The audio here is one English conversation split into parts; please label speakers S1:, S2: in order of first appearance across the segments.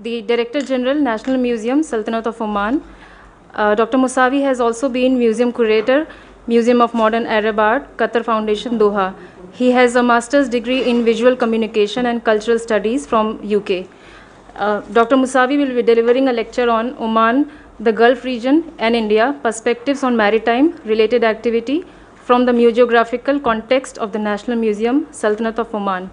S1: the Director General, National Museum, Sultanate of Oman. Dr. Moosawi has also been Museum Curator, Museum of Modern Arab Art, Qatar Foundation, Doha. He has a master's degree in Visual Communication and Cultural Studies from UK. Dr. Moosawi will be delivering a lecture on Oman, the Gulf region, and India, perspectives on maritime-related activity from the museographical context of the National Museum, Sultanate of Oman.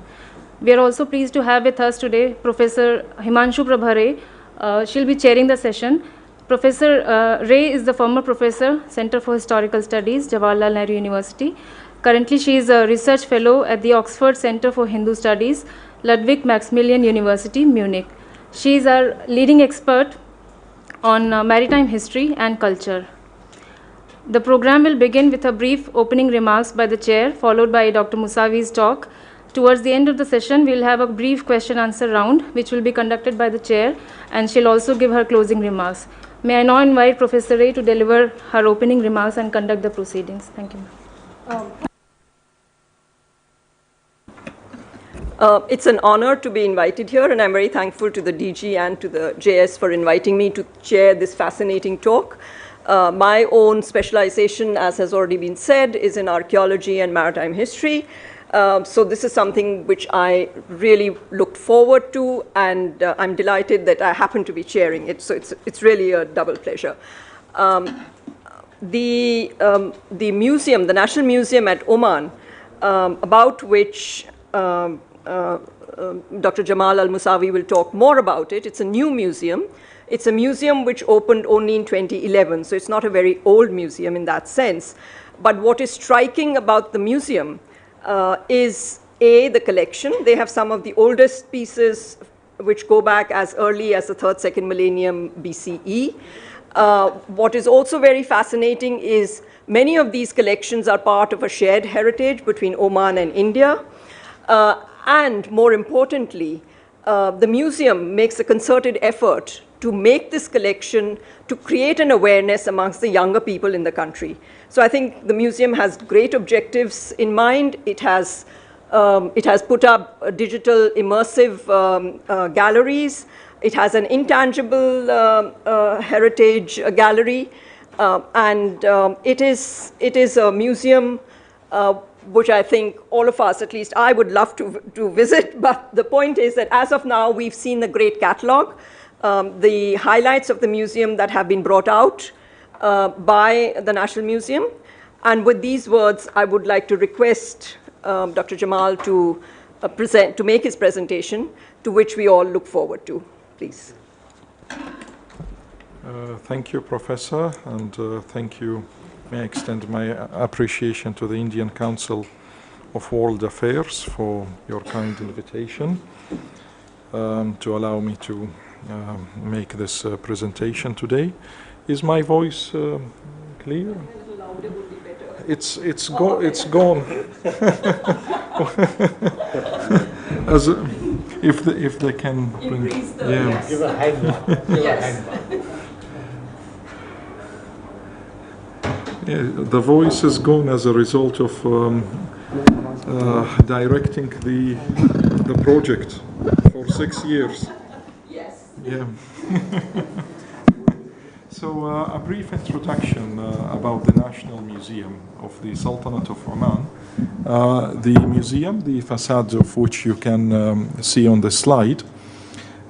S1: We are also pleased to have with us today Professor Himanshu Prabha. She'll be chairing the session. Professor Ray is the former professor, Center for Historical Studies, Jawaharlal Nehru University. Currently, she is a research fellow at the Oxford Center for Hindu Studies, Ludwig Maximilian University, Munich. She is our leading expert on maritime history and culture. The program will begin with a brief opening remarks by the chair, followed by Dr. Moosawi's talk. Towards the end of the session, we'll have a brief question-answer round, which will be conducted by the chair, and she'll also give her closing remarks. May I now invite Professor Ray to deliver her opening remarks and conduct the proceedings. Thank you.
S2: It's an honor to be invited here, and I'm very thankful to the DG and to the JS for inviting me to chair this fascinating talk. My own specialization, as has already been said, is in archaeology and maritime history. So this is something which I really looked forward to, and I'm delighted that I happen to be chairing it. So it's really a double pleasure. The museum, the National Museum at Oman, about which Dr. Jamal al-Moosawi will talk more about it. It's a new museum. It's a museum which opened only in 2011, so it's not a very old museum in that sense. But what is striking about the museum is the collection. They have some of the oldest pieces which go back as early as the 3rd, 2nd millennium BCE. What is also very fascinating is many of these collections are part of a shared heritage between Oman and India. And more importantly, the museum makes a concerted effort to make this collection, to create an awareness amongst the younger people in the country. So I think the museum has great objectives in mind. It has put up digital immersive galleries. It has an intangible heritage gallery. And it is a museum which I think all of us, at least I would love to visit. But the point is that as of now, we've seen the great catalog, the highlights of the museum that have been brought out by the National Museum. And with these words, I would like to request Dr. Jamal to make his presentation, to which we all look forward to. Please.
S3: Thank you, Professor, and thank you. May I extend my appreciation to the Indian Council of World Affairs for your kind invitation to allow me to make this presentation today. Is my voice clear?
S2: Louder would be better.
S3: It's gone. As if they can bring,
S2: yes.
S4: Give a hand.
S2: Yes.
S3: Yeah, the voice is gone as a result of directing the project for 6 years.
S2: Yes.
S3: Yeah. So a brief introduction about the National Museum of the Sultanate of Oman. The museum, the facade of which you can see on the slide,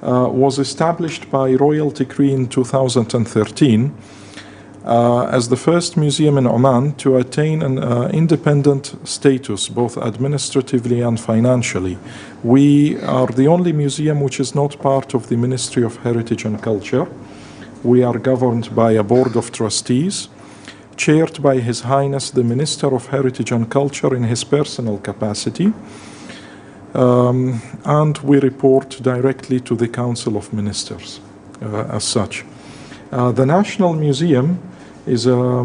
S3: was established by royal decree in 2013 as the first museum in Oman to attain an independent status, both administratively and financially. We are the only museum which is not part of the Ministry of Heritage and Culture. We are governed by a board of trustees, chaired by His Highness the Minister of Heritage and Culture in his personal capacity, and we report directly to the Council of Ministers as such. The National Museum is a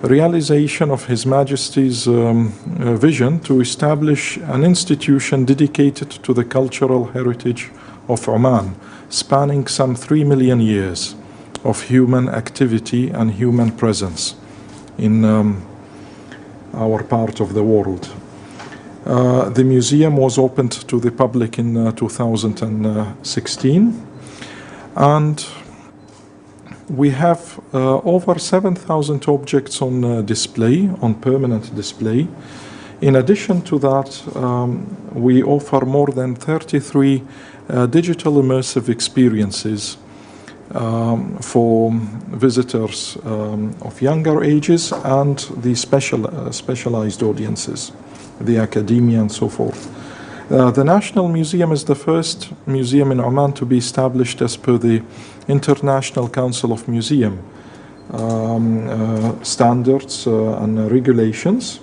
S3: realization of His Majesty's vision to establish an institution dedicated to the cultural heritage of Oman, spanning some 3 million years of human activity and human presence in our part of the world. The museum was opened to the public in 2016. And we have over 7,000 objects on display, on permanent display. In addition to that, we offer more than 33 digital immersive experiences for visitors of younger ages and the specialized audiences, the academia and so forth. The National Museum is the first museum in Oman to be established as per the International Council of Museum standards and regulations.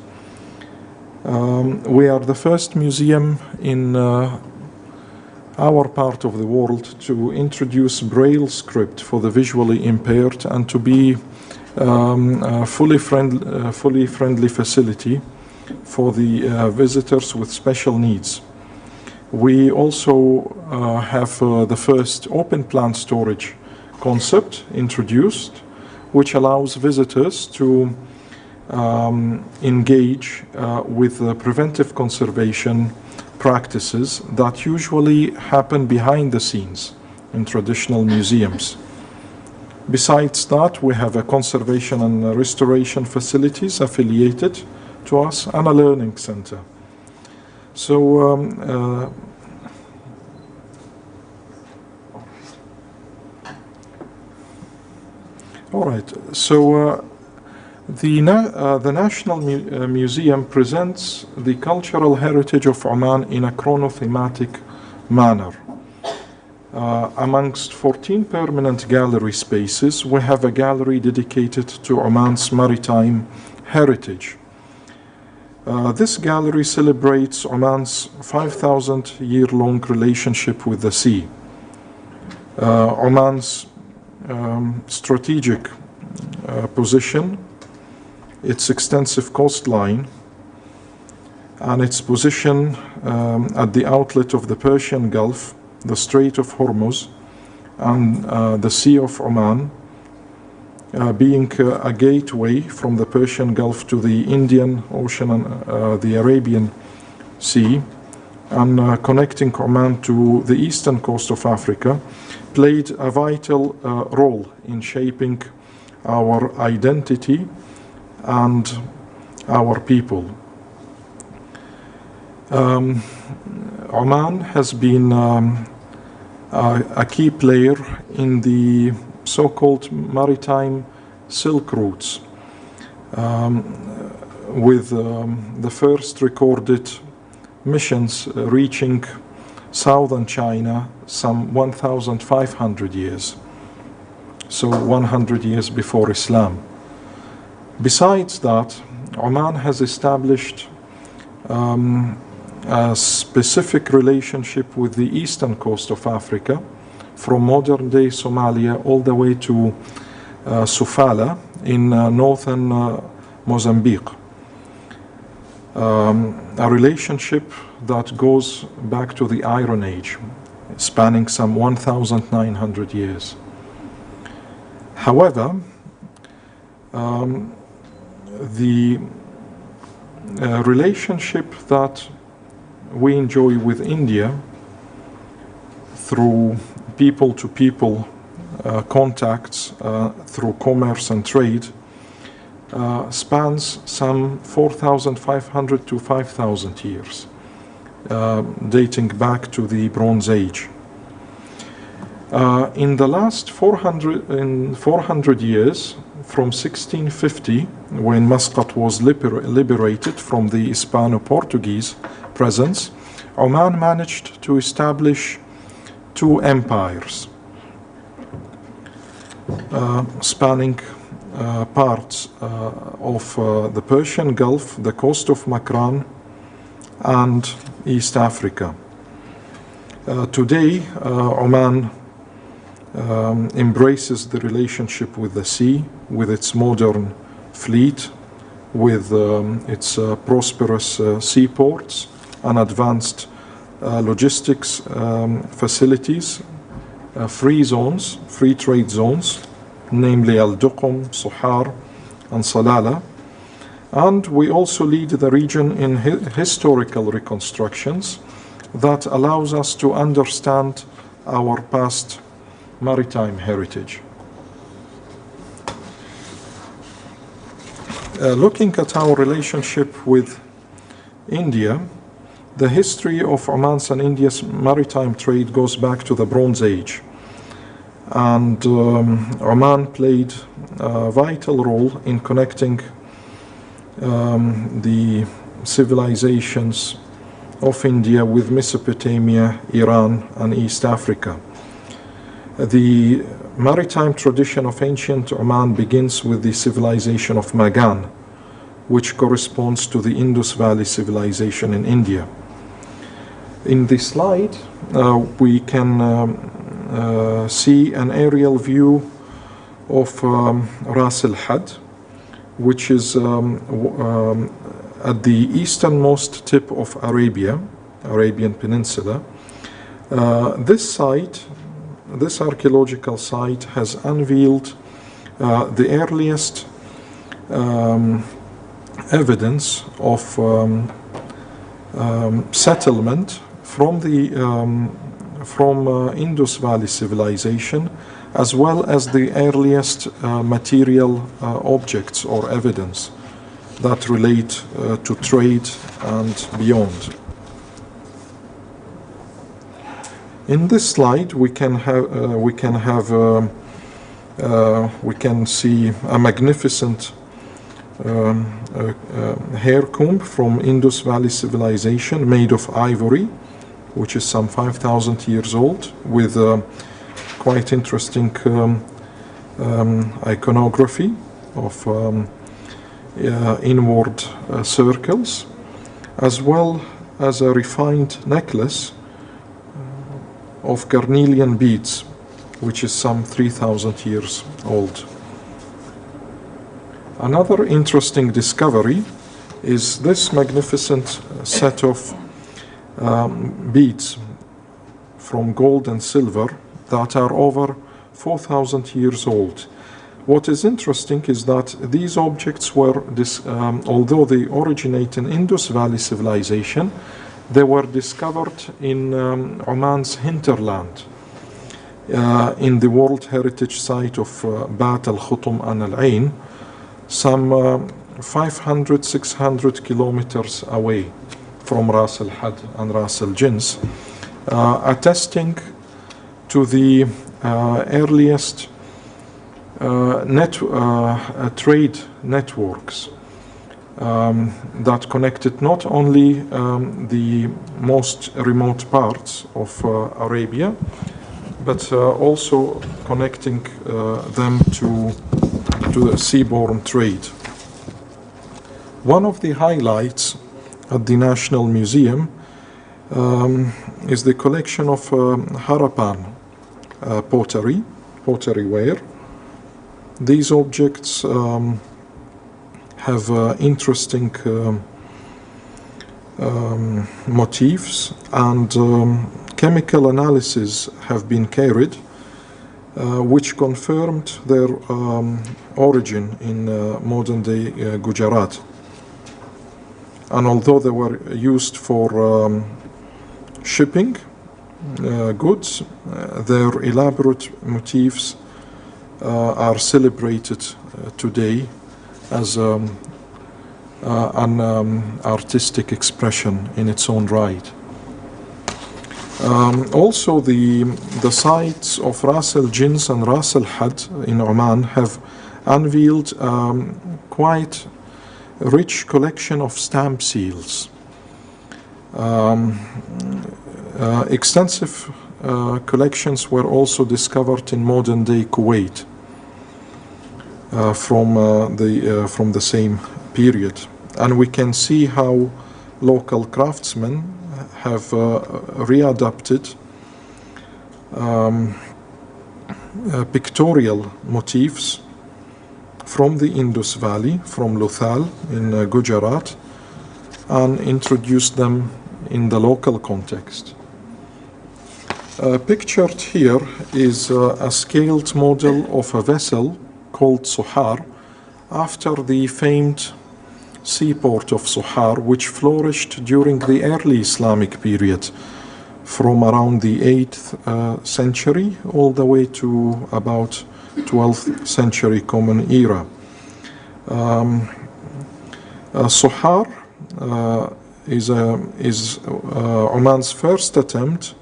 S3: We are the first museum in our part of the world to introduce Braille script for the visually impaired and to be a fully friendly facility for the visitors with special needs. We also have the first open plan storage concept introduced, which allows visitors to engage with preventive conservation practices that usually happen behind the scenes in traditional museums. Besides that, we have a conservation and restoration facilities affiliated to us and a learning center. So all right, so the National Museum presents the cultural heritage of Oman in a chronothematic manner. Amongst 14 permanent gallery spaces, we have a gallery dedicated to Oman's maritime heritage. This gallery celebrates Oman's 5,000-year-long relationship with the sea. Oman's strategic position, its extensive coastline, and its position at the outlet of the Persian Gulf, the Strait of Hormuz, and the Sea of Oman, being a gateway from the Persian Gulf to the Indian Ocean and the Arabian Sea, and connecting Oman to the eastern coast of Africa, played a vital role in shaping our identity and our people. Oman has been a key player in the so-called maritime Silk routes, with the first recorded missions reaching southern China some 1,500 years, so 100 years before Islam. Besides that, Oman has established a specific relationship with the eastern coast of Africa, from modern-day Somalia all the way to Sofala in northern Mozambique. A relationship that goes back to the Iron Age, spanning some 1,900 years. However, the relationship that we enjoy with India through people-to-people contacts, through commerce and trade, spans some 4,500 to 5,000 years, dating back to the Bronze Age. In the last 400 years, from 1650, when Muscat was liberated from the Hispano-Portuguese presence, Oman managed to establish two empires, spanning parts of the Persian Gulf, the coast of Makran, and East Africa. Today, Oman embraces the relationship with the sea, with its modern fleet, with its prosperous seaports and advanced logistics facilities, free zones, free trade zones, namely Al-Duqum, Sohar, and Salala. And we also lead the region in historical reconstructions that allows us to understand our past maritime heritage. Looking at our relationship with India, the history of Oman's and India's maritime trade goes back to the Bronze Age. And Oman played a vital role in connecting the civilizations of India with Mesopotamia, Iran, and East Africa. The maritime tradition of ancient Oman begins with the civilization of Magan, which corresponds to the Indus Valley civilization in India. In this slide, we can see an aerial view of Ras al-Had, which is at the easternmost tip of Arabian Peninsula. This archaeological site has unveiled the earliest evidence of settlement from Indus Valley civilization, as well as the earliest material objects or evidence that relate to trade and beyond. In this slide, we can see a magnificent hair comb from Indus Valley civilization made of ivory, which is some 5,000 years old, with quite interesting iconography of inward circles, as well as a refined necklace of carnelian beads, which is some 3,000 years old. Another interesting discovery is this magnificent set of beads from gold and silver that are over 4,000 years old. What is interesting is that these objects were, although they originate in Indus Valley civilization, they were discovered in Oman's hinterland, in the World Heritage Site of Bat al-Khutum and al-Ain, some 500-600 kilometers away from Ras al-Had and Ras al-Jins, attesting to the earliest trade networks that connected not only the most remote parts of Arabia, but also connecting them to the seaborne trade. One of the highlights at the National Museum is the collection of Harappan pottery ware. These objects have interesting motifs, and chemical analysis have been carried which confirmed their origin in modern-day Gujarat. And although they were used for shipping goods, their elaborate motifs are celebrated today as an artistic expression in its own right. Also, the sites of Ras al-Jins and Ras al-Had in Oman have unveiled quite a rich collection of stamp seals. Extensive collections were also discovered in modern-day Kuwait from the same period, and we can see how local craftsmen have readapted pictorial motifs from the Indus Valley, from Lothal in Gujarat, and introduced them in the local context. Pictured here is a scaled model of a vessel called Suhar, after the famed seaport of Suhar, which flourished during the early Islamic period from around the 8th century all the way to about 12th century Common Era. Sohar is Oman's first attempt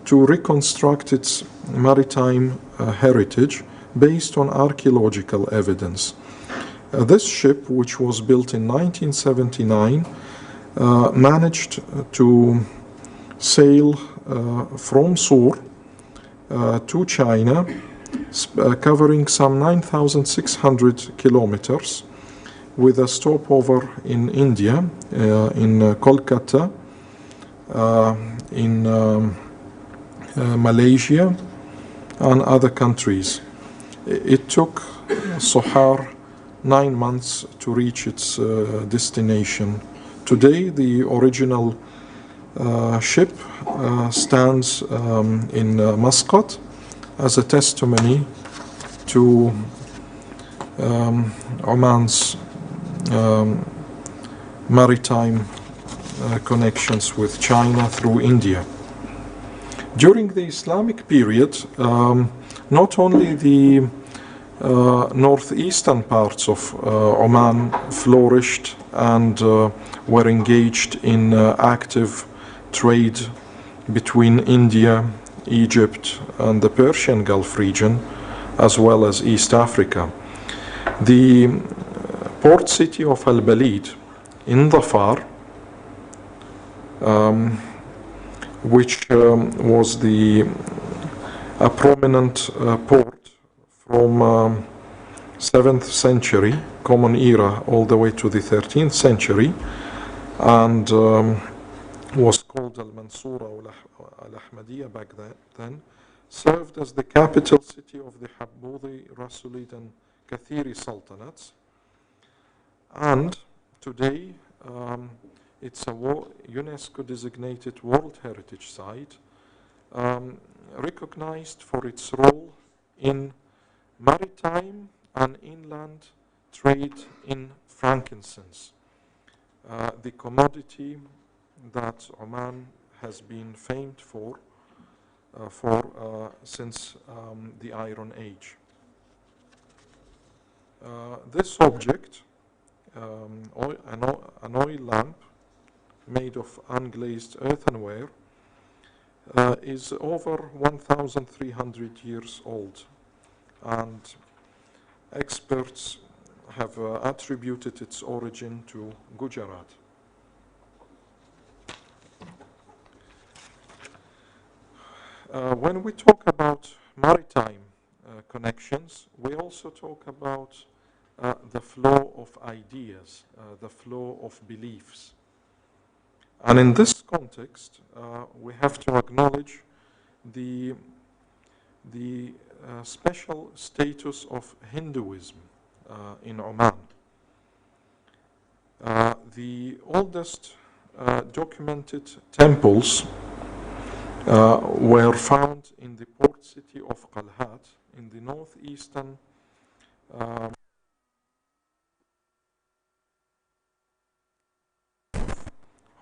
S3: to reconstruct its maritime heritage based on archaeological evidence. This ship, which was built in 1979, managed to sail from Sur to China, covering some 9,600 kilometers, with a stopover in India, in Kolkata, in Malaysia, and other countries. It took Sohar 9 months to reach its destination. Today, the original ship stands in Muscat as a testimony to Oman's maritime connections with China through India. During the Islamic period, not only the northeastern parts of Oman flourished and were engaged in active trade between India, Egypt, and the Persian Gulf region, as well as East Africa. The port city of Al-Balid in Dhafar, which was a prominent port from 7th century Common Era all the way to the 13th century, and was called Al-Mansura al-Ahmadiyya back then, served as the capital city of the Habbudi, Rasulid, and Kathiri sultanates. And today, it's a UNESCO designated World Heritage Site, recognized for its role in maritime and inland trade in frankincense, the commodity that Oman has been famed for since the Iron Age. This object, an oil lamp made of unglazed earthenware, is over 1,300 years old, and experts have attributed its origin to Gujarat. When we talk about maritime connections, we also talk about the flow of ideas, the flow of beliefs. And in this context, we have to acknowledge the special status of Hinduism in Oman. The oldest documented temples were found in the port city of Qalhat in the northeastern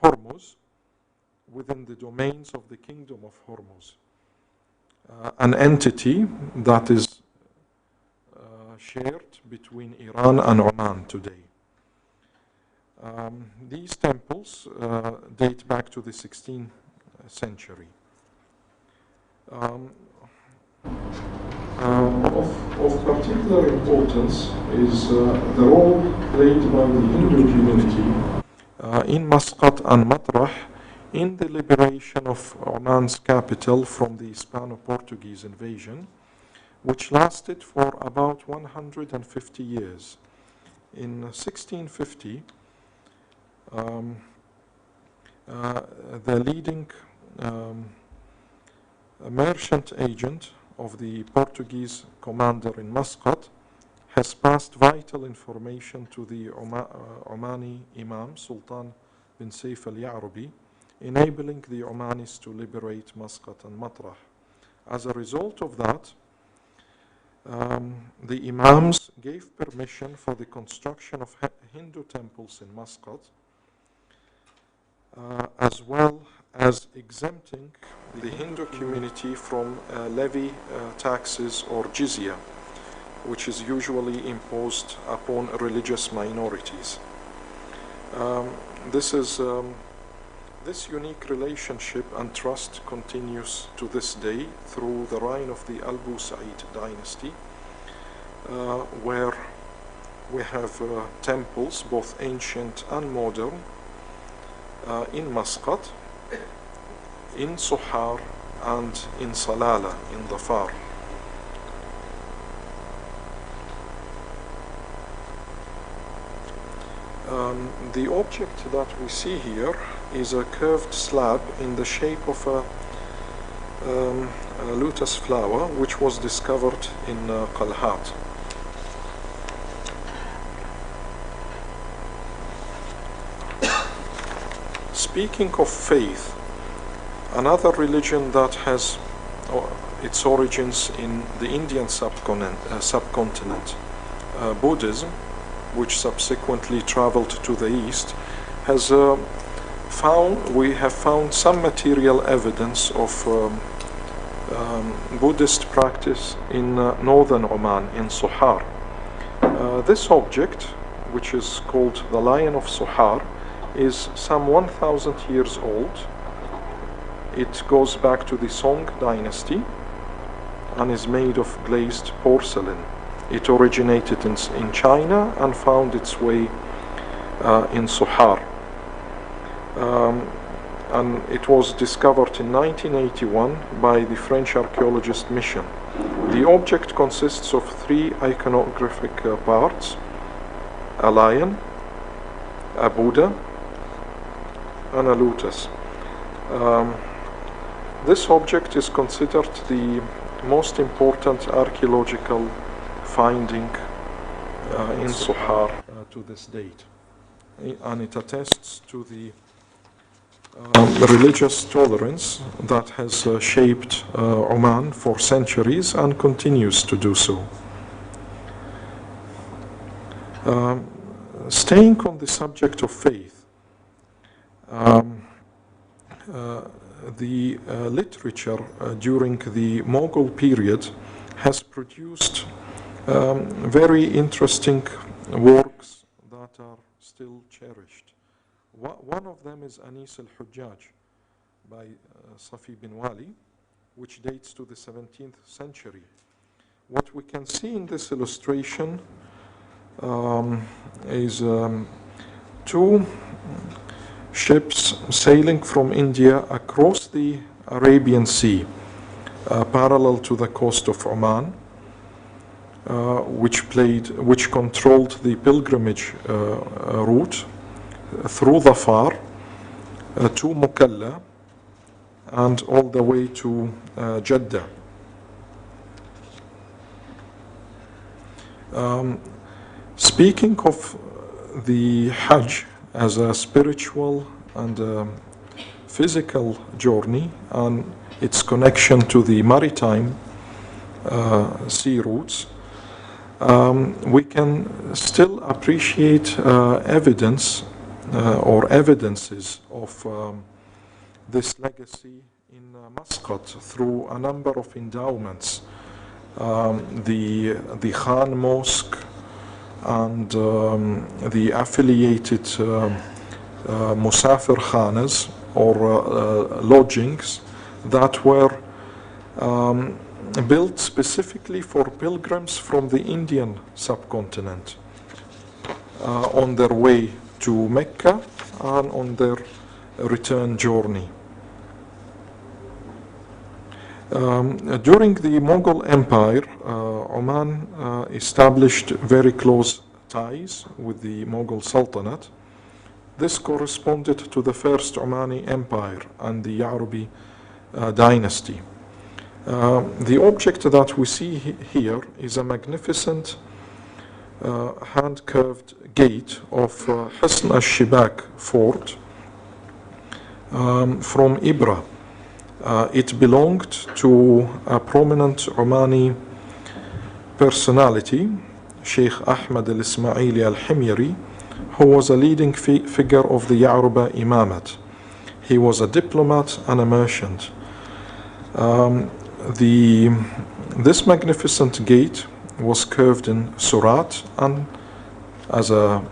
S3: Hormuz, within the domains of the Kingdom of Hormuz, an entity that is shared between Iran and Oman today. These temples date back to the 16th century. Of particular importance is the role played by the Hindu community in Muscat and Matrah in the liberation of Oman's capital from the Hispano-Portuguese invasion, which lasted for about 150 years. In 1650, the leading merchant agent of the Portuguese commander in Muscat has passed vital information to the Omani Imam, Sultan bin Saif al-Ya'rubi, enabling the Omanis to liberate Muscat and Matrah. As a result of that, the Imams gave permission for the construction of Hindu temples in Muscat, as well as exempting the Hindu community from levy taxes or jizya, which is usually imposed upon religious minorities. This unique relationship and trust continues to this day through the reign of the al-Moosawi dynasty, where we have temples, both ancient and modern, in Muscat, in Suhar, and in Salala, in Dhafar. The object that we see here is a curved slab in the shape of a lotus flower, which was discovered in Qalhat. Speaking of faith, another religion that has its origins in the Indian subcontinent, Buddhism, which subsequently traveled to the east, we have found some material evidence of Buddhist practice in northern Oman, in Suhar. This object, which is called the Lion of Suhar, is some 1,000 years old. It goes back to the Song dynasty and is made of glazed porcelain. It originated in China and found its way in Suhar. And it was discovered in 1981 by the French archaeologist Mission. The object consists of 3 iconographic parts: a lion, a Buddha, and a lotus. This object is considered the most important archaeological finding in Suhar to this date, and it attests to the religious tolerance that has shaped Oman for centuries and continues to do so. Staying on the subject of faith, the literature during the Mughal period has produced very interesting works that are still cherished. One of them is Anis al-Hujjaj by Safi bin Wali, which dates to the 17th century. What we can see in this illustration is 2 ships sailing from India across the Arabian Sea, parallel to the coast of Oman, which controlled the pilgrimage route through Dhafar to Mukalla and all the way to Jeddah. Speaking of the Hajj as a spiritual and physical journey and its connection to the maritime sea routes, we can still appreciate evidence or evidences of this legacy in Muscat through a number of endowments. The Khan Mosque and the affiliated Musafir Khanas or lodgings that were built specifically for pilgrims from the Indian subcontinent on their way to Mecca and on their return journey. During the Mughal Empire, Oman established very close ties with the Mughal Sultanate. This corresponded to the first Omani Empire and the Yarubi dynasty. The object that we see here is a magnificent hand-carved gate of Hisn al-Shibak fort from Ibra. It belonged to a prominent Omani personality, Sheikh Ahmad al-Ismaili al-Himyari, who was a leading figure of the Yaruba Imamate. He was a diplomat and a merchant. This magnificent gate was carved in Surat and as a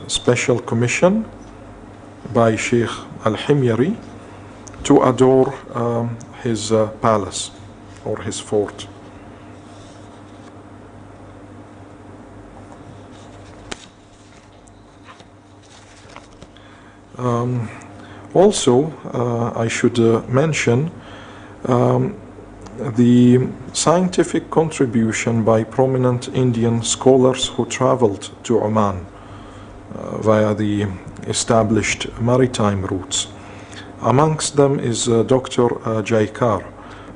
S3: special commission by Sheikh al-Himyari to adore his palace or his fort. Also, I should mention the scientific contribution by prominent Indian scholars who traveled to Oman via the established maritime routes. Amongst them is Dr. Jaikar,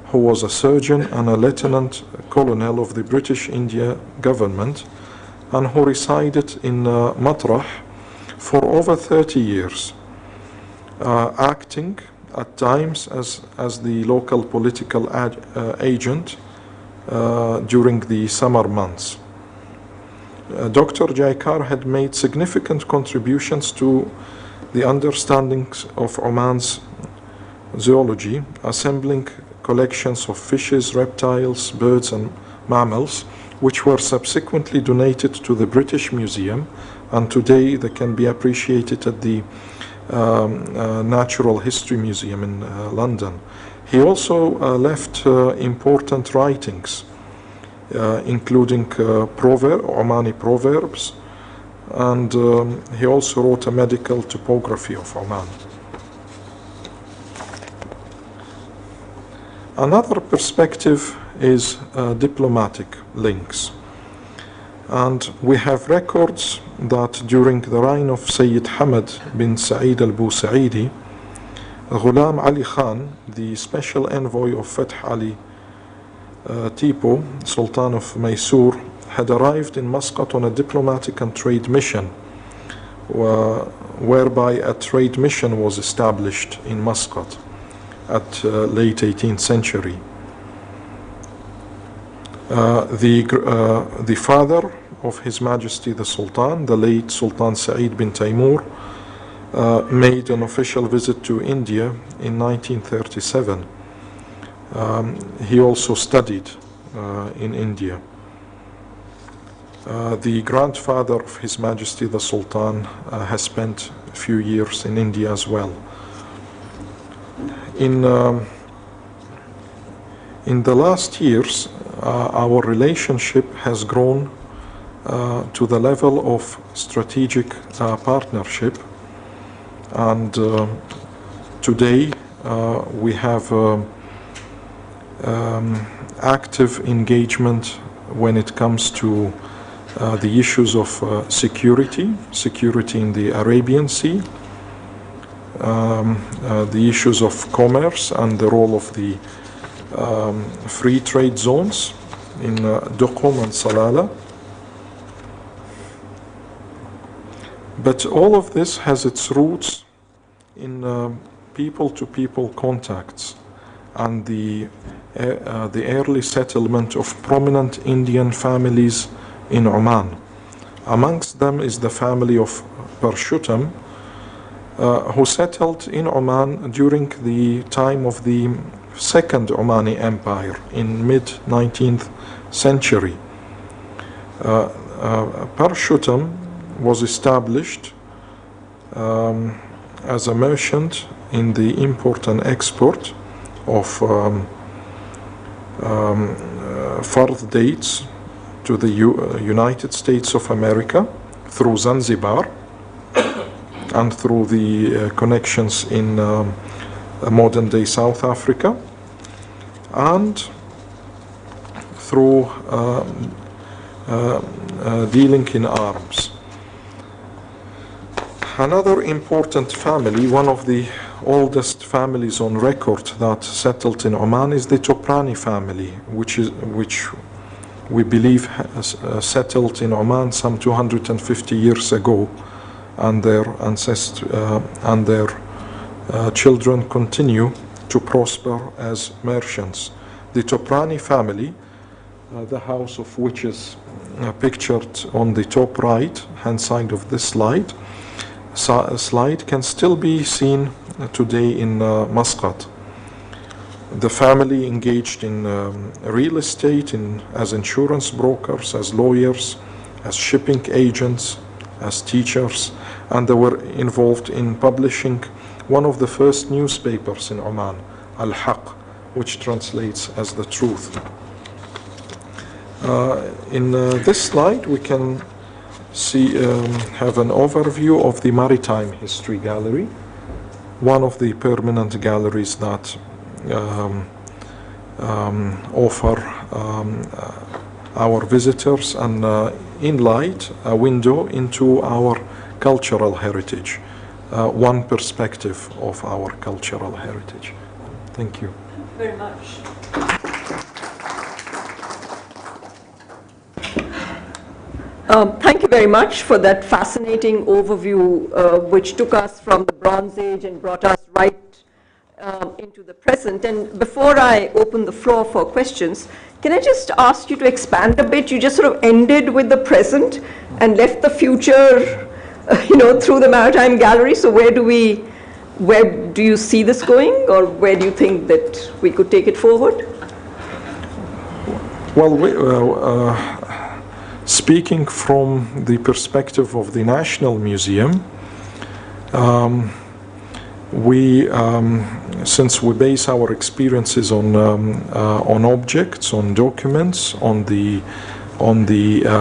S3: who was a surgeon and a lieutenant colonel of the British India government and who resided in Matrah for over 30 years, acting at times as the local political agent during the summer months. Dr. Jaikar had made significant contributions to the understandings of Oman's zoology, assembling collections of fishes, reptiles, birds and mammals, which were subsequently donated to the British Museum, and today they can be appreciated at the Natural History Museum in London. He also left important writings, including Omani proverbs, and he also wrote a medical topography of Oman. Another perspective is diplomatic links. And we have records that during the reign of Sayyid Hamad bin Sa'id al-Busaidi, Ghulam Ali Khan, the special envoy of Fath Ali Tipo, Sultan of Mysore, had arrived in Muscat on a diplomatic and trade mission, whereby a trade mission was established in Muscat at late 18th century. The father of His Majesty the Sultan, the late Sultan Sa'id bin Taimur, made an official visit to India in 1937. He also studied in India. The grandfather of His Majesty the Sultan has spent a few years in India as well. In the last years, our relationship has grown to the level of strategic partnership, and today we have active engagement when it comes to the issues of security in the Arabian Sea, the issues of commerce and the role of the free trade zones in Duqum and Salalah. But all of this has its roots in people-to-people contacts and the early settlement of prominent Indian families in Oman. Amongst them is the family of Parshuttam, who settled in Oman during the time of the Second Omani Empire in mid-19th century. Parshuttam was established as a merchant in the import and export of fard dates to the United States of America through Zanzibar and through the connections in modern-day South Africa, and through dealing in arms. Another important family, one of the oldest families on record that settled in Oman, is the Toprani family, which we believe has settled in Oman some 250 years ago, and their children continue to prosper as merchants. The Toprani family, the house of which is pictured on the top right hand side of this slide, can still be seen today in Muscat. The family engaged in real estate, as insurance brokers, as lawyers, as shipping agents, as teachers, and they were involved in publishing one of the first newspapers in Oman, Al-Haq, which translates as the truth. In this slide, we can have an overview of the Maritime History Gallery, one of the permanent galleries that offer our visitors and in light a window into our cultural heritage, one perspective of our cultural heritage. Thank you.
S2: Very much. Thank you very much for that fascinating overview, which took us from the Bronze Age and brought us right into the present. And before I open the floor for questions, can I just ask you to expand a bit? You just sort of ended with the present and left the future, through the Maritime Gallery. So where do you see this going, or where do you think that we could take it forward?
S3: Well, speaking from the perspective of the National Museum, since we base our experiences on objects, on documents, on the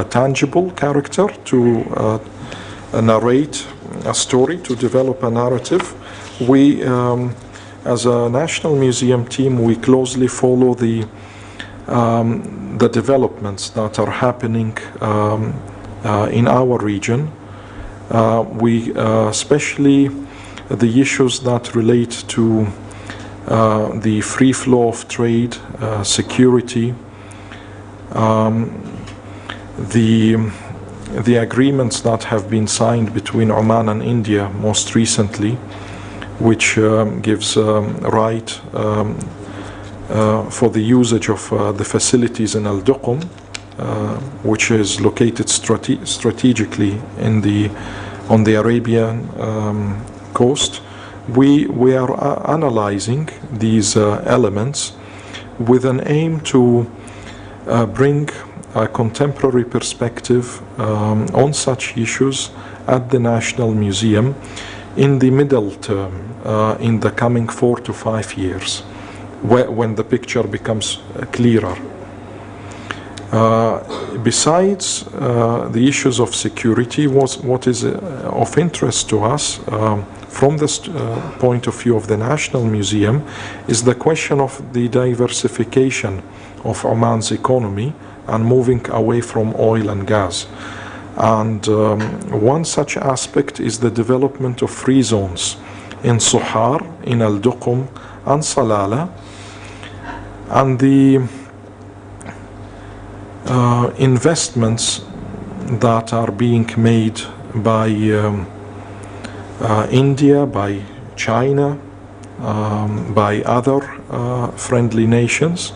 S3: tangible character to narrate a story, to develop a narrative, we, as a National Museum team, we closely follow the developments that are happening in our region. We especially the issues that relate to the free flow of trade, security, the agreements that have been signed between Oman and India most recently, which gives right for the usage of the facilities in Al-Duqm, which is located strategically on the Arabian coast. We are analyzing these elements with an aim to bring a contemporary perspective on such issues at the National Museum in the middle term, in the coming 4 to 5 years, when the picture becomes clearer. Besides the issues of security, what is of interest to us from the point of view of the National Museum is the question of the diversification of Oman's economy and moving away from oil and gas. And one such aspect is the development of free zones in Suhar, in Al-Duqm, and Salala, and the investments that are being made by India, by China, by other friendly nations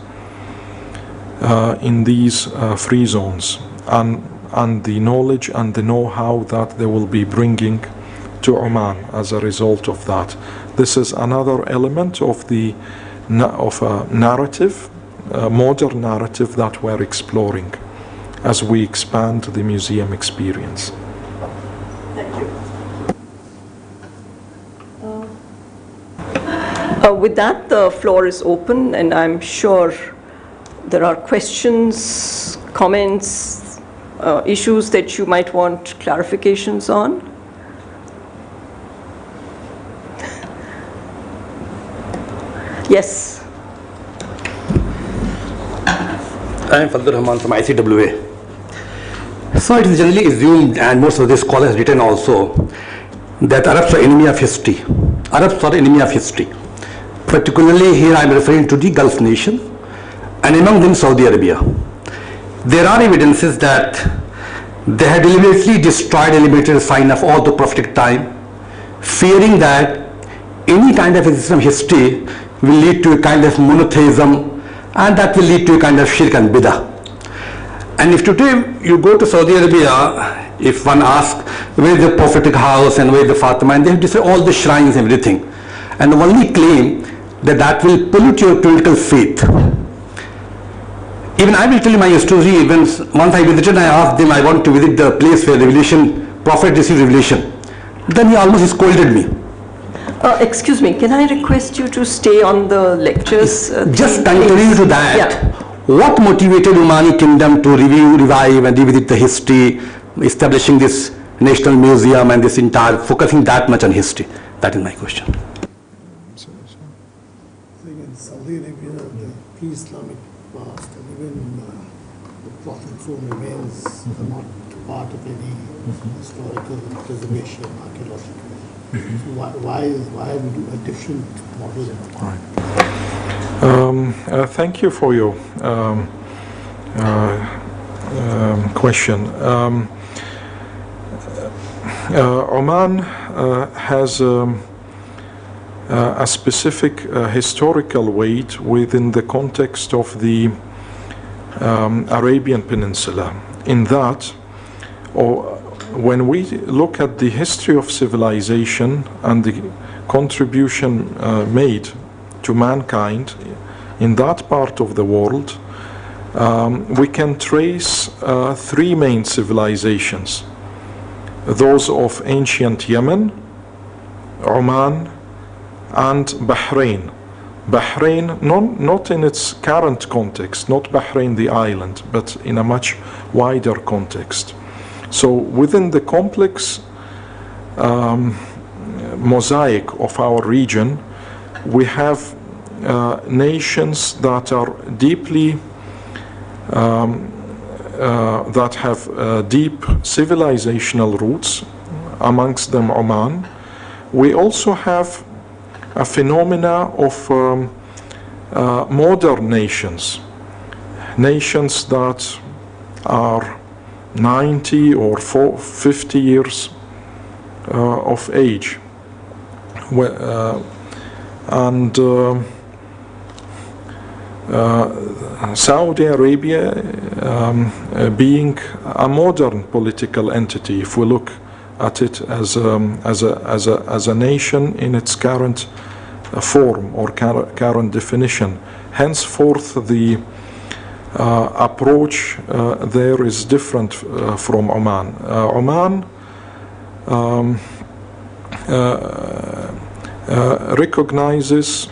S3: in these free zones, and the knowledge and the know-how that they will be bringing to Oman as a result of that. This is another element of a narrative, a modern narrative that we're exploring as we expand the museum experience.
S2: Thank you. With that, the floor is open, and I'm sure there are questions, comments, issues that you might want clarifications on. Yes.
S4: I am Fadlur Rahman from ICWA. So it is generally assumed, and most of the scholars have written also, that Arabs are enemy of history. Arabs are enemy of history. Particularly here I am referring to the Gulf nation, and among them Saudi Arabia. There are evidences that they had deliberately destroyed, eliminated a sign of all the prophetic time, fearing that any kind of existence of history will lead to a kind of monotheism, and that will lead to a kind of shirk and bid'ah. And if today you go to Saudi Arabia, if one asks where is the prophetic house and where is the Fatima, and they have to say all the shrines, everything. and the only claim that will pollute your political faith. Even I will tell you my story. Once I visited, I asked them, I want to visit the place where Prophet received revelation. Then he almost scolded me.
S2: Excuse me, can I request you to stay on the lectures?
S4: Just continuing to that,
S2: yeah.
S4: What motivated Omani kingdom to revive and revisit the history, establishing this national museum and this entire, focusing that much on history? That is my question.
S5: I think in Saudi Arabia, the pre-Islamic past, and even the Prophet remains not part of any historical preservation, archaeological. So why we do a different model?
S3: Thank you for your question. Oman has a specific historical weight within the context of the Arabian Peninsula, in that, when we look at the history of civilization and the contribution made to mankind in that part of the world, we can trace three main civilizations: those of ancient Yemen, Oman, and Bahrain. Bahrain, not in its current context, not Bahrain the island, but in a much wider context. So within the complex mosaic of our region, we have nations that are deeply that have deep civilizational roots, amongst them Oman. We also have a phenomena of modern nations that are 90 or 50 years of age, and Saudi Arabia being a modern political entity, if we look at it as a nation in its current form or current definition. Henceforth, the approach there is different from Oman. Oman recognizes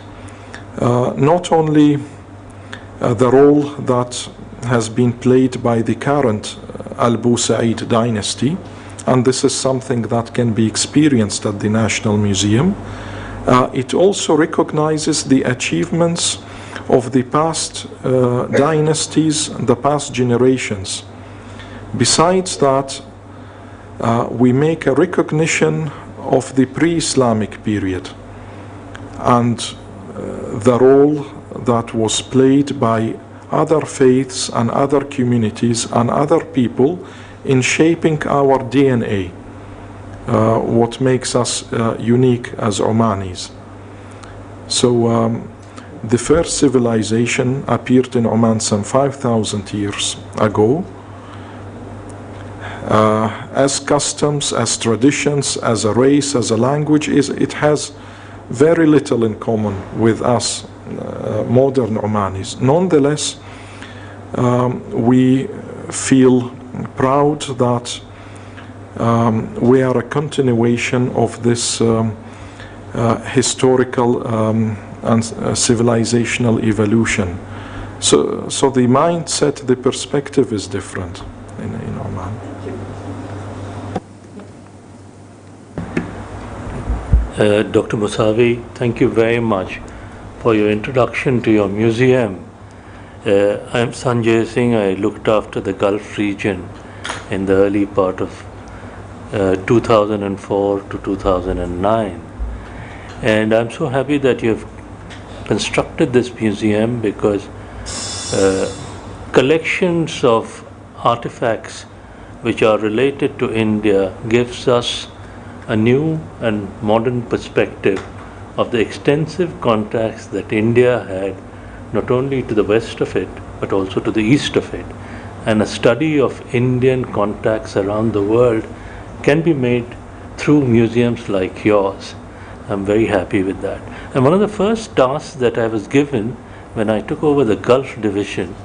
S3: not only the role that has been played by the current al-Moosawi dynasty, and this is something that can be experienced at the National Museum. It also recognizes the achievements of the past dynasties, the past generations. Besides that, we make a recognition of the pre-Islamic period and the role that was played by other faiths and other communities and other people in shaping our DNA, what makes us unique as Omanis. So the first civilization appeared in Oman some 5,000 years ago. As customs, as traditions, as a race, as a language, it has very little in common with us modern Omanis. Nonetheless, we feel proud that we are a continuation of this historical and civilizational evolution. So the mindset, the perspective is different in Oman.
S6: Dr. Moosawi, thank you very much for your introduction to your museum. I'm Sanjay Singh. I looked after the Gulf region in the early part of 2004 to 2009. And I'm so happy that you've constructed this museum, because collections of artifacts which are related to India gives us a new and modern perspective of the extensive contacts that India had, not only to the west of it, but also to the east of it. And a study of Indian contacts around the world can be made through museums like yours. I'm very happy with that. And one of the first tasks that I was given when I took over the Gulf Division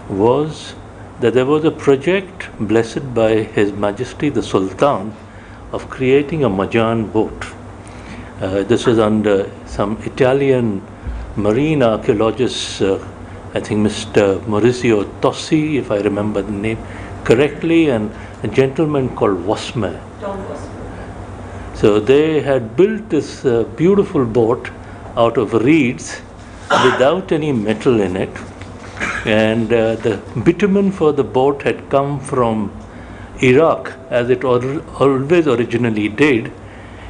S6: was that there was a project blessed by His Majesty the Sultan of creating a Majan boat. This was under some Italian marine archaeologist, I think Mr. Maurizio Tossi, if I remember the name correctly, and a gentleman called Wasmer. So they had built this beautiful boat out of reeds without any metal in it, and the bitumen for the boat had come from Iraq, as it always originally did,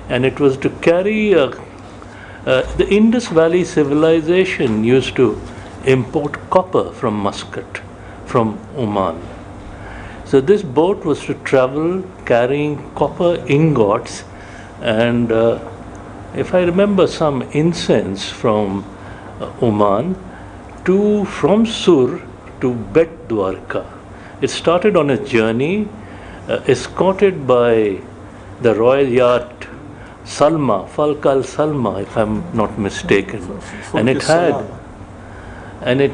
S6: and it was to carry the Indus Valley civilization used to import copper from Muscat, from Oman. So this boat was to travel carrying copper ingots and if I remember, some incense from Oman from Sur to Bet Dwarka. It started on a journey escorted by the royal yacht Salma, Falkal Salma, if I'm not mistaken, and it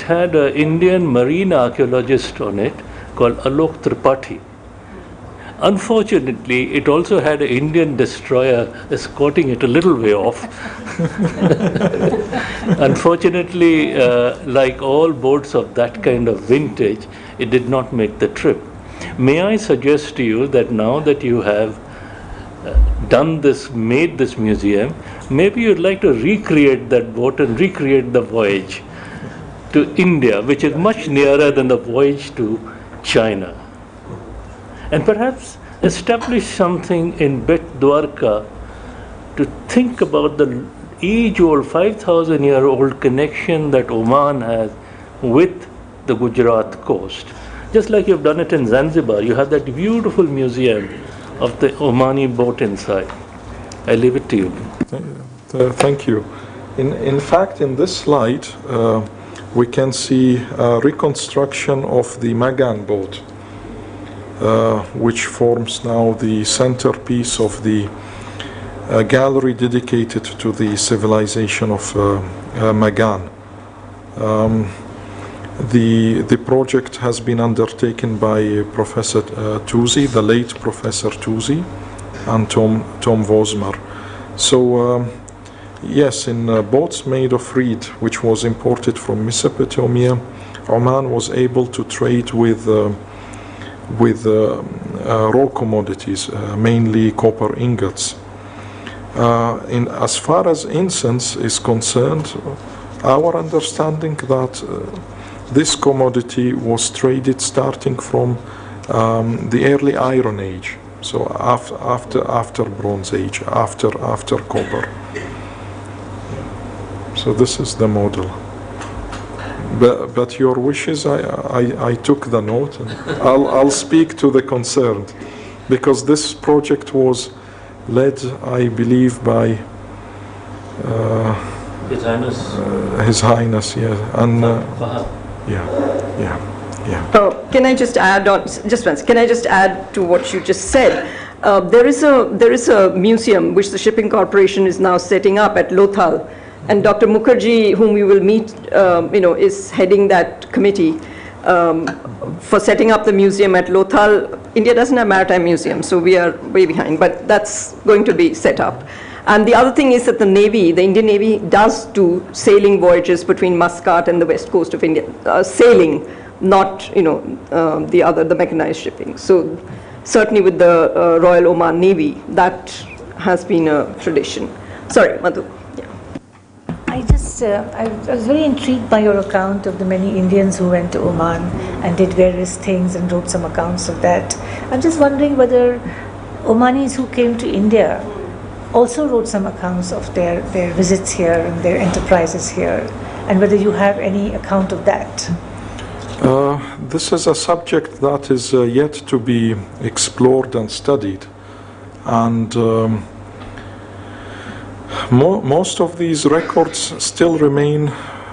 S6: had an Indian marine archaeologist on it called Alok Tripathi. Unfortunately, it also had an Indian destroyer escorting it a little way off. Unfortunately, like all boats of that kind of vintage, it did not make the trip. May I suggest to you that now that you have made this museum, maybe you'd like to recreate that boat and recreate the voyage to India, which is much nearer than the voyage to China. And perhaps establish something in Bet Dwarka to think about the age-old, 5,000-year-old connection that Oman has with the Gujarat coast. Just like you've done it in Zanzibar, you have that beautiful museum of the Omani boat inside. I leave it to you.
S3: Thank you. In fact, in this slide, we can see a reconstruction of the Magan boat, which forms now the centerpiece of the gallery dedicated to the civilization of Magan. The project has been undertaken by Professor Tusi, the late Professor Tusi, and Tom Vosmer. So yes, in boats made of reed, which was imported from Mesopotamia, Oman was able to trade with raw commodities, mainly copper ingots. As far as incense is concerned, our understanding that this commodity was traded starting from the early Iron Age, so after Bronze Age, after copper. So this is the model. But your wishes, I took the note, and I'll speak to the concerned, because this project was led, I believe, by
S6: His Highness.
S3: His Highness, yeah, and yeah.
S2: Can I just add on? Just once. Can I just add to what you just said? There is a museum which the Shipping Corporation is now setting up at Lothal. And Dr. Mukherjee, whom we will meet, is heading that committee for setting up the museum at Lothal. India doesn't have maritime museum, so we are way behind, but that's going to be set up. And the other thing is that the Indian Navy does do sailing voyages between Muscat and the west coast of India, sailing, not the mechanized shipping. So certainly with the Royal Oman Navy, that has been a tradition. Sorry, Madhu.
S7: I was very intrigued by your account of the many Indians who went to Oman and did various things and wrote some accounts of that. I'm just wondering whether Omanis who came to India also wrote some accounts of their visits here and their enterprises here, and whether you have any account of that.
S3: This is a subject that is yet to be explored and studied, and most of these records still remain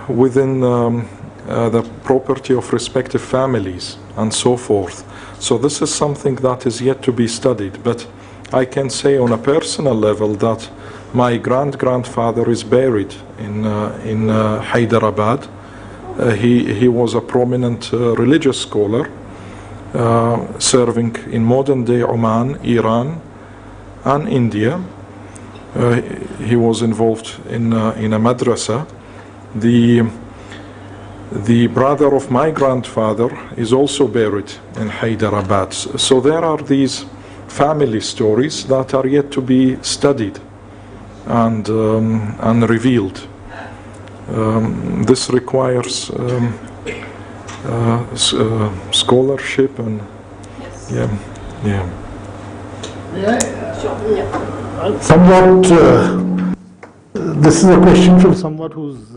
S3: within the property of respective families and so forth. So this is something that is yet to be studied. But I can say on a personal level that my grandfather is buried in Hyderabad. He was a prominent religious scholar serving in modern-day Oman, Iran, and India. He was involved in a madrasa. The brother of my grandfather is also buried in Hyderabad. So there are these family stories that are yet to be studied and revealed. This requires scholarship and yeah.
S5: Somewhat, this is a question from someone who's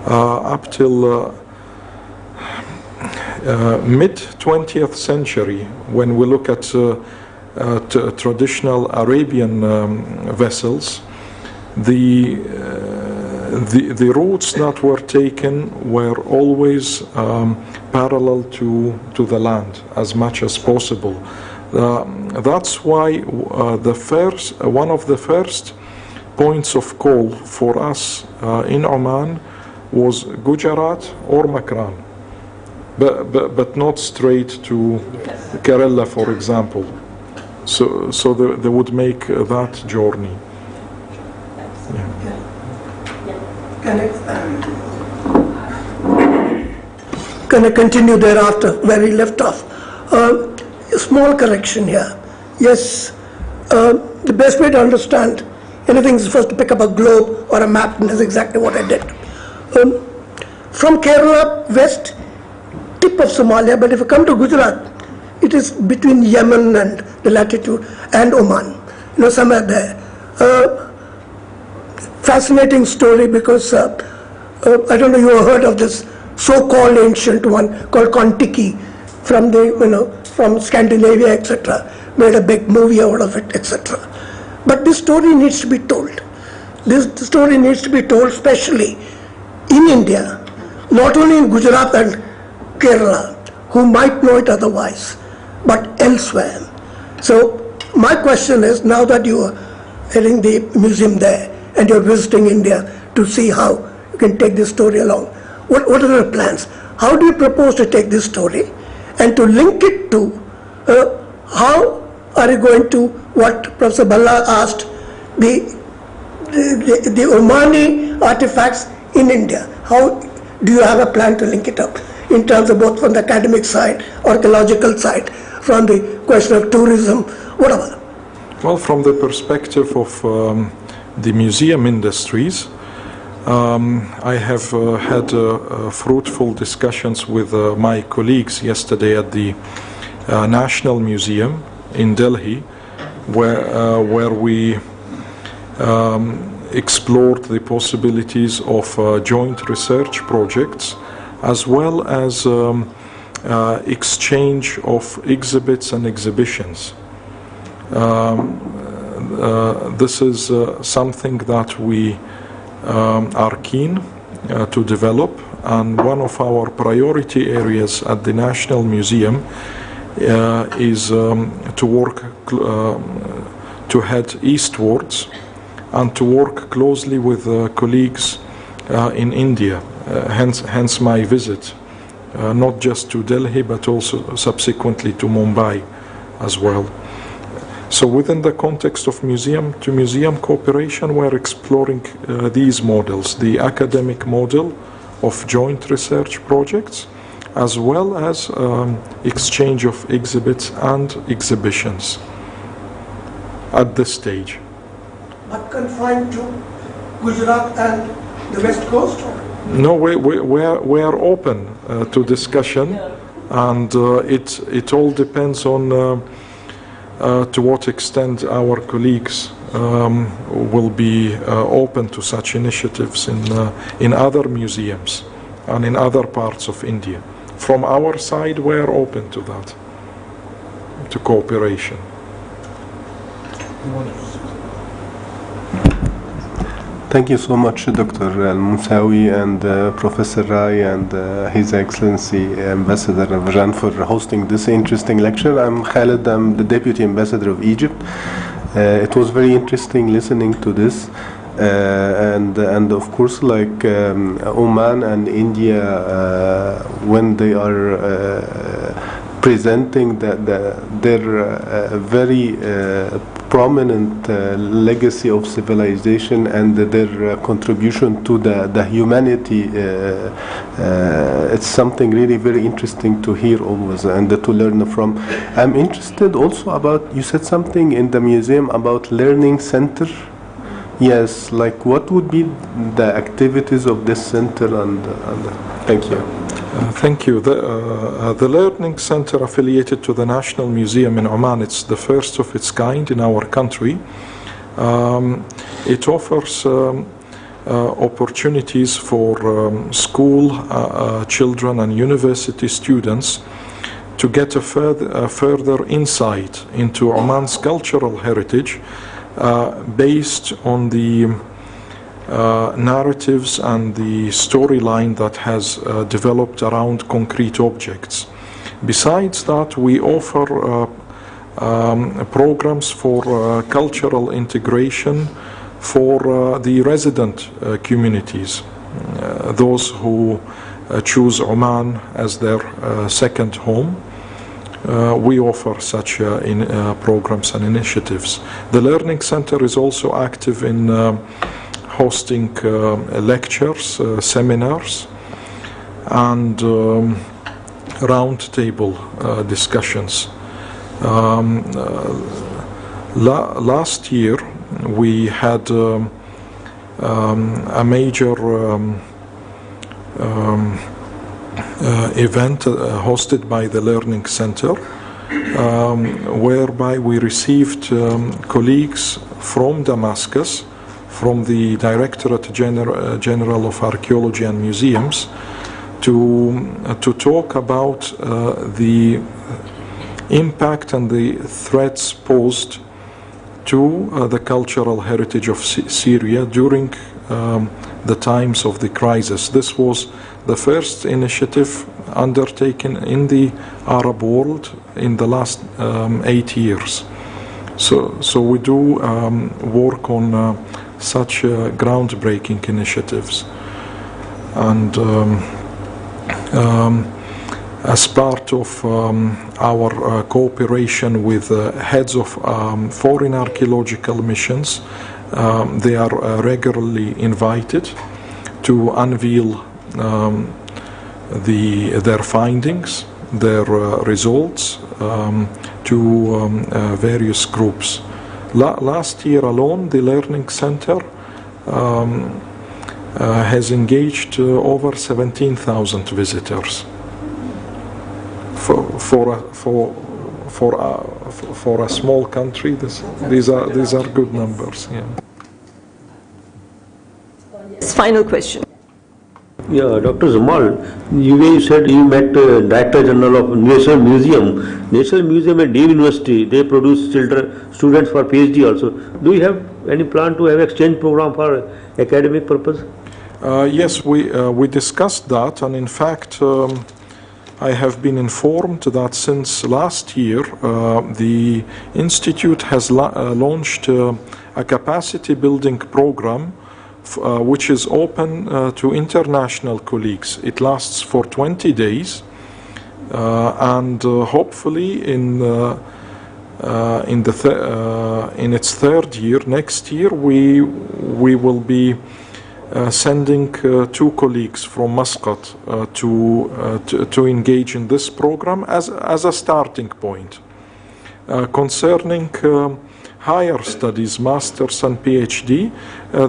S3: up till mid-20th century, when we look at traditional Arabian vessels, the routes that were taken were always parallel to the land as much as possible. That's why one of the first points of call for us in Oman was Gujarat or Makran, but not straight to Kerala, for example. So they would make that journey.
S8: Can I continue thereafter where we left off? A small correction here. Yes, the best way to understand anything is first to pick up a globe or a map, and that's exactly what I did. From Kerala, west tip of Somalia, but if you come to Gujarat, it is between Yemen and the latitude and Oman, somewhere there. Fascinating story because I don't know you have heard of this so-called ancient one called Kon-Tiki from from Scandinavia, etc. Made a big movie out of it, etc. But this story needs to be told. This story needs to be told, especially in India, not only in Gujarat and Kerala, who might know it otherwise, but elsewhere. So my question is, now that you are heading the museum there and you're visiting India to see how you can take this story along, what are the plans? How do you propose to take this story and to link it to how are you going to, what Professor Balla asked, the Omani artifacts in India? How do you have a plan to link it up in terms of both from the academic side, archaeological side, from the question of tourism, whatever?
S3: Well, from the perspective of the museum industries, I have had fruitful discussions with my colleagues yesterday at the National Museum in Delhi, where we explored the possibilities of joint research projects as well as exchange of exhibits and exhibitions. This is something that we are keen to develop, and one of our priority areas at the National Museum is to work to head eastwards and to work closely with colleagues in India, hence my visit, not just to Delhi but also subsequently to Mumbai as well. So within the context of museum-to-museum cooperation, we're exploring these models, the academic model of joint research projects, as well as exchange of exhibits and exhibitions at this stage.
S8: But confined to Gujarat and the West Coast?
S3: No, we are open to discussion, and it all depends on to what extent our colleagues will be open to such initiatives in other museums and in other parts of India. From our side, we are open to that, to cooperation.
S9: Thank you so much, Dr. al-Moosawi and Professor Rai and His Excellency Ambassador Vajan for hosting this interesting lecture. I'm Khalid, I'm the Deputy Ambassador of Egypt. It was very interesting listening to this. And of course, like Oman and India, when they are presenting their very prominent legacy of civilization and their contribution to the humanity, it's something really very interesting to hear always and to learn from. I'm interested also about, you said something in the museum about learning center. Yes, like what would be the activities of this center and thank you.
S3: Thank you. The Learning Center affiliated to the National Museum in Oman, it's the first of its kind in our country. It offers opportunities for school children and university students to get a further insight into Oman's cultural heritage based on the narratives and the storyline that has developed around concrete objects. Besides that, we offer programs for cultural integration for the resident communities, those who choose Oman as their second home. We offer such programs and initiatives. The Learning Center is also active in hosting lectures, seminars, and roundtable discussions. Last year, we had a major event hosted by the Learning Center, whereby we received colleagues from Damascus, from the Directorate General of Archaeology and Museums, to talk about the impact and the threats posed to the cultural heritage of Syria during the times of the crisis. This was the first initiative undertaken in the Arab world in the last 8 years. So we do work on such groundbreaking initiatives, and as part of our cooperation with heads of foreign archaeological missions, they are regularly invited to unveil their findings, their results to various groups. Last year alone, the Learning Center has engaged over 17,000 visitors. For a small country, these are good numbers. Yeah.
S2: Yes, final question.
S6: Yeah, Dr. Jamal, you said you met Director General of National Museum. National Museum at Dean University, they produce students for PhD also. Do you have any plan to have exchange program for academic purpose?
S3: Yes, we discussed that, and in fact, I have been informed that since last year, the Institute has launched a capacity building program which is open to international colleagues. It lasts for 20 days, and hopefully in in its third year, next year, we will be sending 2 colleagues from Muscat to engage in this program as a starting point. Concerning higher studies, masters and PhD,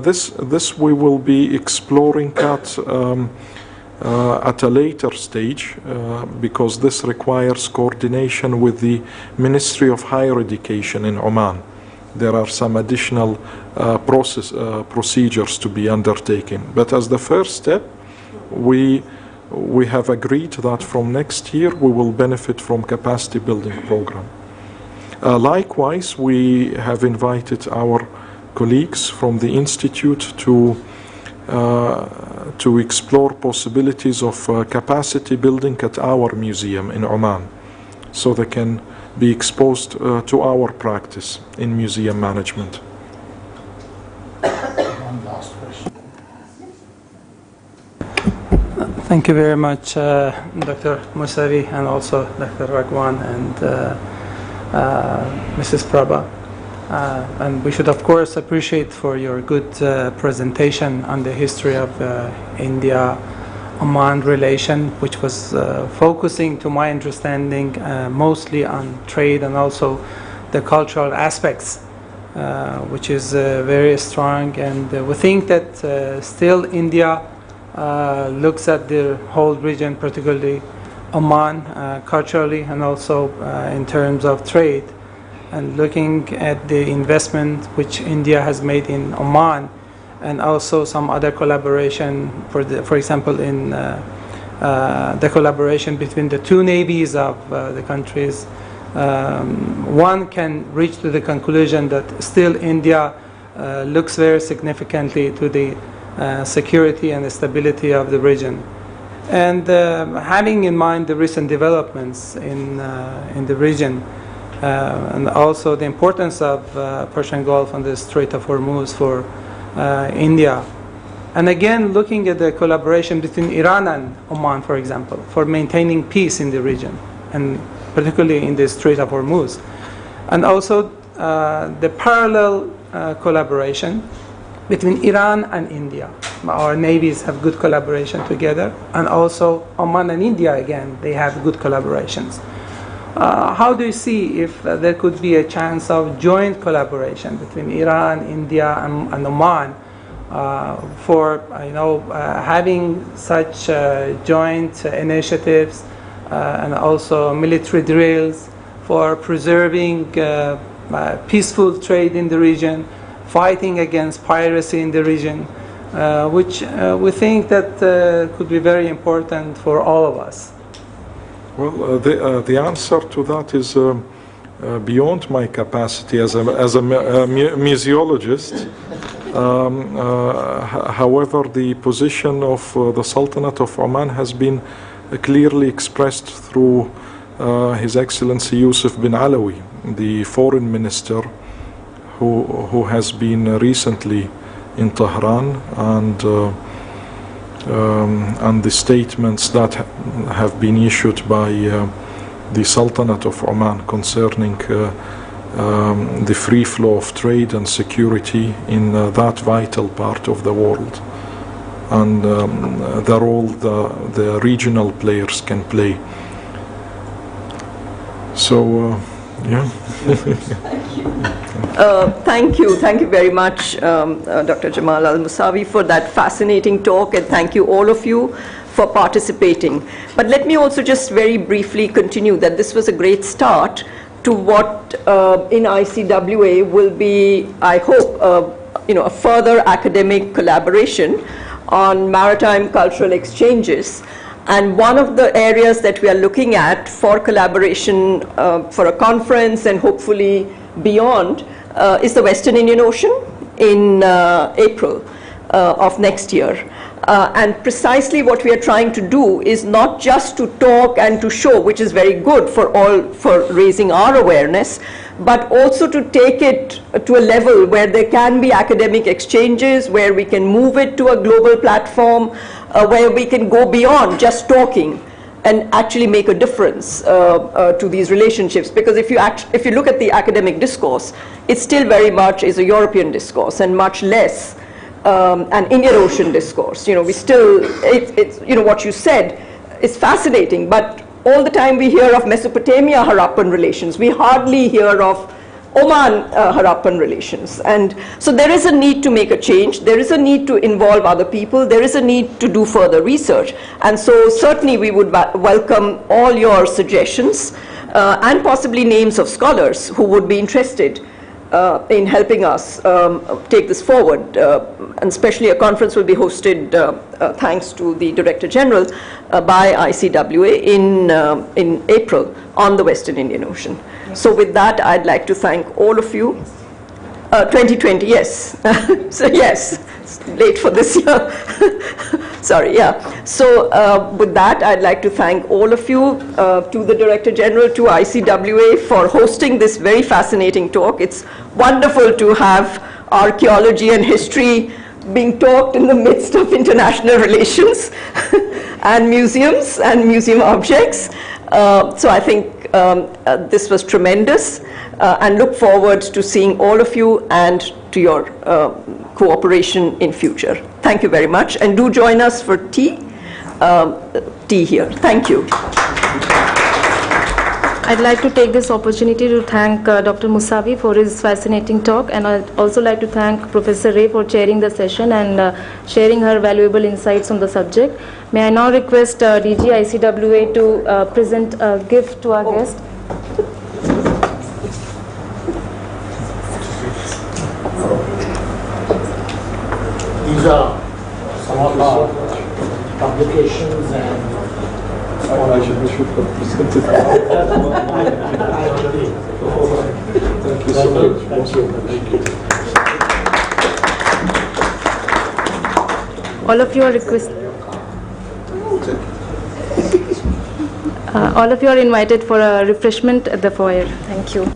S3: this we will be exploring at a later stage because this requires coordination with the Ministry of Higher Education in Oman. There are some additional procedures to be undertaken. But as the first step, we have agreed that from next year we will benefit from capacity building program. Likewise, we have invited our colleagues from the Institute to explore possibilities of capacity building at our museum in Oman, so they can be exposed to our practice in museum management.
S5: One last question.
S10: Thank you very much, Dr. Moosawi, and also Dr. Ragwan and Mrs. Prabha. And we should, of course, appreciate for your good presentation on the history of India-Oman relation, which was focusing, to my understanding, mostly on trade and also the cultural aspects, which is very strong. And we think that still India looks at the whole region, particularly Oman, culturally and also in terms of trade. And looking at the investment which India has made in Oman, and also some other collaboration, for example, in the collaboration between the 2 navies of the countries, one can reach to the conclusion that still India looks very significantly to the security and stability of the region. And having in mind the recent developments in the region, and also the importance of Persian Gulf and the Strait of Hormuz for India. And again, looking at the collaboration between Iran and Oman, for example, for maintaining peace in the region, and particularly in the Strait of Hormuz. And also the parallel collaboration between Iran and India. Our navies have good collaboration together, and also Oman and India, again, they have good collaborations. How do you see if there could be a chance of joint collaboration between Iran, India, and Oman for having such joint initiatives and also military drills for preserving peaceful trade in the region, fighting against piracy in the region, which we think that could be very important for all of us.
S3: Well, the answer to that is beyond my capacity as a museologist. However, the position of the Sultanate of Oman has been clearly expressed through His Excellency Yusuf bin Alawi, the foreign minister, who has been recently in Tehran, and the statements that have been issued by the Sultanate of Oman concerning the free flow of trade and security in that vital part of the world, and the role the regional players can play. So, yeah.
S2: Thank you very much, Dr. Jamal al-Moosawi, for that fascinating talk, and thank you all of you for participating. But let me also just very briefly continue that this was a great start to what in ICWA will be, I hope, a further academic collaboration on maritime cultural exchanges. And one of the areas that we are looking at for collaboration for a conference and hopefully beyond is the Western Indian Ocean in April of next year. And precisely what we are trying to do is not just to talk and to show, which is very good for raising our awareness, but also to take it to a level where there can be academic exchanges, where we can move it to a global platform, where we can go beyond just talking and actually make a difference to these relationships. Because if you look at the academic discourse, it still very much is a European discourse and much less an Indian Ocean discourse. You know, we still, it's you know, what you said is fascinating, but all the time we hear of Mesopotamia Harappan relations. We hardly hear of Oman Harappan relations. And so there is a need to make a change. There is a need to involve other people. There is a need to do further research. And so certainly we would welcome all your suggestions and possibly names of scholars who would be interested in helping us take this forward. And especially a conference will be hosted, thanks to the Director General, by ICWA in April on the Western Indian Ocean. So with that, I'd like to thank all of you. 2020, yes. So yes, it's late for this year. Sorry, yeah. So with that, I'd like to thank all of you, to the Director General, to ICWA for hosting this very fascinating talk. It's wonderful to have archaeology and history being taught in the midst of international relations and museums and museum objects. So I think this was tremendous, and look forward to seeing all of you and to your cooperation in future. Thank you very much, and do join us for tea here. Thank you.
S1: I'd like to take this opportunity to thank Dr. Moosawi for his fascinating talk, and I'd also like to thank Professor Ray for chairing the session and sharing her valuable insights on the subject. May I now request DG ICWA to present a gift to our guest.
S5: These are some of our publications and
S3: I should present it. Thank you so much.
S5: Thank you.
S1: All of you are requested. All of you are invited for a refreshment at the foyer. Thank you.